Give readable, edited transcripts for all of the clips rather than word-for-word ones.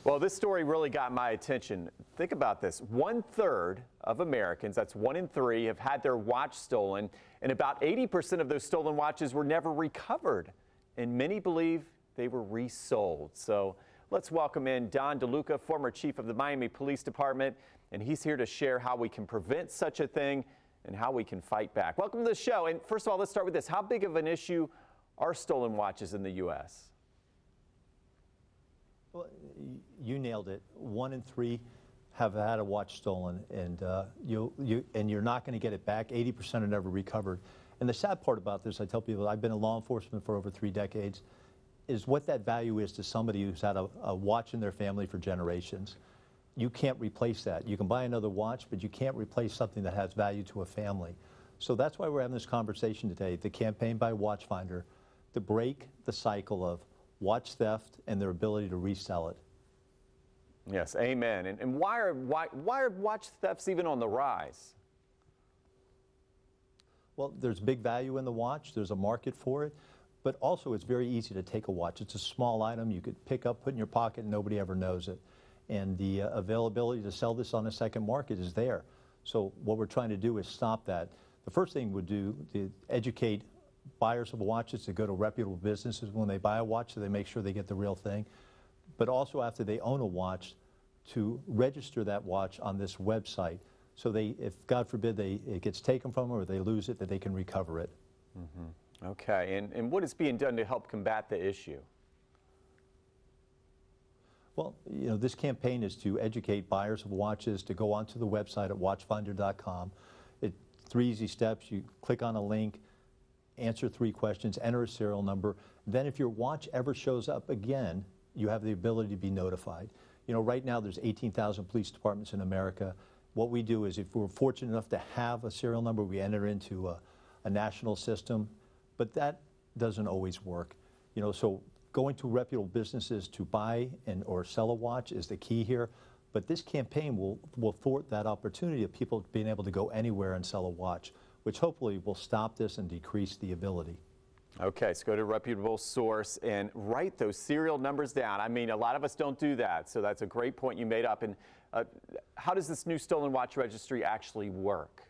Well, this story really got my attention. Think about this. 1/3 of Americans, that's 1 in 3, have had their watch stolen, and about 80% of those stolen watches were never recovered, and many believe they were resold. So let's welcome in Don Lucca, former chief of the Miami Police Department, and he's here to share how we can prevent such a thing and how we can fight back. Welcome to the show. And first of all, let's start with this. How big of an issue are stolen watches in the U.S.? Well, you nailed it. 1 in 3 have had a watch stolen, and you're not going to get it back. 80% are never recovered. And the sad part about this, I tell people, I've been in law enforcement for over 3 decades, is what that value is to somebody who's had a watch in their family for generations. You can't replace that. You can buy another watch, but you can't replace something that has value to a family. So that's why we're having this conversation today, the campaign by Watchfinder, to break the cycle of watch theft and their ability to resell it. Yes, amen. And why are watch thefts even on the rise? Well, there's big value in the watch. There's a market for it. But also, it's very easy to take a watch. It's a small item you could pick up, put in your pocket, and nobody ever knows it. And the availability to sell this on the second market is there. So what we're trying to do is stop that. The first thing we'd do to educate buyers of watches to go to reputable businesses when they buy a watch so they make sure they get the real thing. But also after they own a watch, to register that watch on this website so they, if God forbid it gets taken from them or they lose it, that they can recover it. Mm-hmm. Okay, and what is being done to help combat the issue? Well, you know, this campaign is to educate buyers of watches to go onto the website at watchfinder.com. It's 3 easy steps. You click on a link, answer 3 questions, enter a serial number. Then if your watch ever shows up again, you have the ability to be notified. You know, right now there's 18,000 police departments in America. What we do is if we're fortunate enough to have a serial number, we enter into a national system, but that doesn't always work. You know, so going to reputable businesses to buy or sell a watch is the key here. But this campaign will thwart that opportunity of people being able to go anywhere and sell a watch, which hopefully will stop this and decrease the ability. Okay, so go to a reputable source and write those serial numbers down. I mean, a lot of us don't do that, so that's a great point you made up. And how does this new stolen watch registry actually work?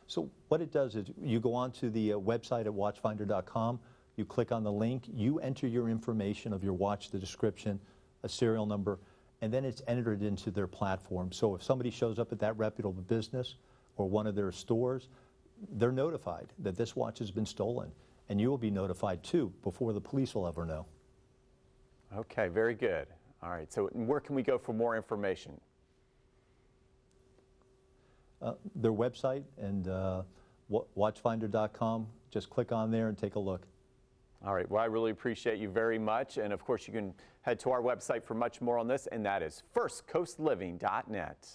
So what it does is you go onto the website at watchfinder.com, you click on the link, you enter your information of your watch, the description, a serial number, and then it's entered into their platform. So if somebody shows up at that reputable business or one of their stores, they're notified that this watch has been stolen, and you will be notified too before the police will ever know. Okay, very good. All right, so where can we go for more information? Their website and watchfinder.com. Just click on there and take a look. All right, well, I really appreciate you very much. And of course, you can head to our website for much more on this, and that is firstcoastliving.net.